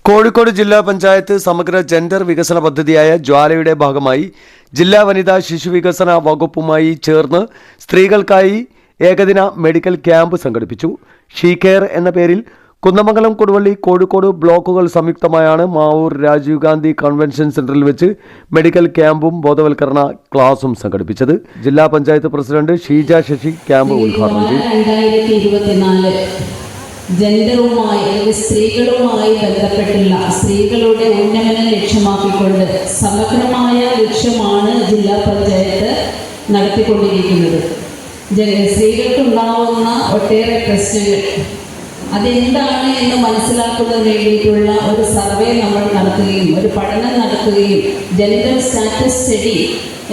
കോഴിക്കോട് ജില്ലാ പഞ്ചായത്ത് സമഗ്ര ജെൻഡർ വികസന പദ്ധതിയായ ജ്വാലയുടെ ഭാഗമായി ജില്ലാ വനിതാ ശിശുവികസന വകുപ്പുമായി ചേർന്ന് സ്ത്രീകൾക്കായി ഏകദിന മെഡിക്കൽ ക്യാമ്പ് സംഘടിപ്പിച്ചു. ഷീ കെയർ എന്ന പേരിൽ കുന്നമംഗലം, കൊടുവള്ളി, കോഴിക്കോട് ബ്ലോക്കുകൾ സംയുക്തമായാണ് മാവൂർ രാജീവ് ഗാന്ധി കൺവെൻഷൻ സെന്ററിൽ വെച്ച് മെഡിക്കൽ ക്യാമ്പും ബോധവൽക്കരണ ക്ലാസും സംഘടിപ്പിച്ചത്. ജില്ലാ പഞ്ചായത്ത് പ്രസിഡന്റ് ഷീജ ശശി ക്യാമ്പ് ഉദ്ഘാടനം ചെയ്തു. ജെൻഡറുമായി അല്ലെങ്കിൽ സ്ത്രീകളുമായി ബന്ധപ്പെട്ടുള്ള സ്ത്രീകളുടെ ഉന്നമനം ലക്ഷ്യമാക്കിക്കൊണ്ട് സമഗ്രമായ ലക്ഷ്യമാണ് ജില്ലാ പഞ്ചായത്ത് നടത്തിക്കൊണ്ടിരിക്കുന്നത്. സ്ത്രീകൾക്കുണ്ടാവുന്ന ഒട്ടേറെ പ്രശ്നങ്ങൾ അതെന്താണ് എന്ന് മനസ്സിലാക്കുന്നതിന് വേണ്ടിയിട്ടുള്ള ഒരു സർവേ നമ്മൾ നടത്തുകയും ഒരു പഠനം നടത്തുകയും ജെൻഡർ സ്റ്റാറ്റസ് സ്റ്റഡി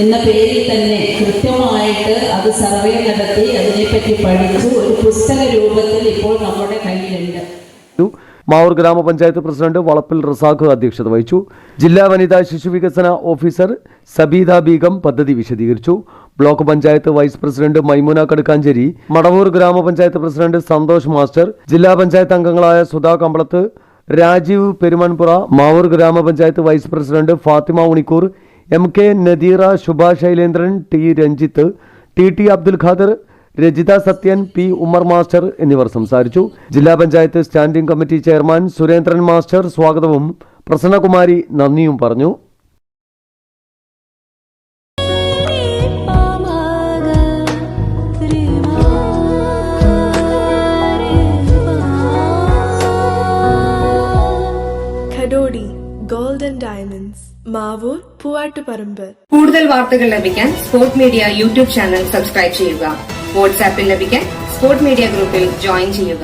എന്ന പേരിൽ തന്നെ കൃത്യമായിട്ട് അത് സർവേ നടത്തി അതിനെപ്പറ്റി പഠിച്ചു ഒരു പുസ്തക രൂപത്തിൽ ഇപ്പോൾ നമ്മുടെ കയ്യിലുണ്ട്. മാവൂർ ഗ്രാമപഞ്ചായത്ത് പ്രസിഡന്റ് വളപ്പിൽ റസാഖ് അധ്യക്ഷത വഹിച്ചു. ജില്ലാ വനിതാ ശിശുവികസന ഓഫീസർ സബീദ ബീഗം പദ്ധതി വിശദീകരിച്ചു. Block panchayat vice president Maimuna Kadukkancheri, Madavoor ഗ്രാമപഞ്ചായത്ത് പ്രസിഡന്റ് സന്തോഷ് മാസ്റ്റർ, ജില്ലാ പഞ്ചായത്ത് അംഗങ്ങളായ സുധാ കമ്പളത്ത്, രാജീവ് പെരുമൻപുറ, മാവൂർ ഗ്രാമപഞ്ചായത്ത് vice president Fathima Unikkoor, MK Nadeera, Shubha Shailendran, T Ranjith, TT Abdul Khader, Rajitha Sathyan, P Umar master എന്നിവർ സംസാരിച്ചു. ജില്ലാ panchayat standing committee chairman Surendran master സ്വാഗതവും പ്രസന്നകുമാരി നന്ദിയും പറഞ്ഞു. Golden diamonds, Mavoor, Poovattuparamba. കൂടുതൽ വാർത്തകൾ ലഭിക്കാൻ sport media YouTube channel subscribe ചെയ്യുക. വാട്സാപ്പിൽ ലഭിക്കാൻ സ്പോർട് മീഡിയ ഗ്രൂപ്പിൽ ജോയിൻ ചെയ്യുക.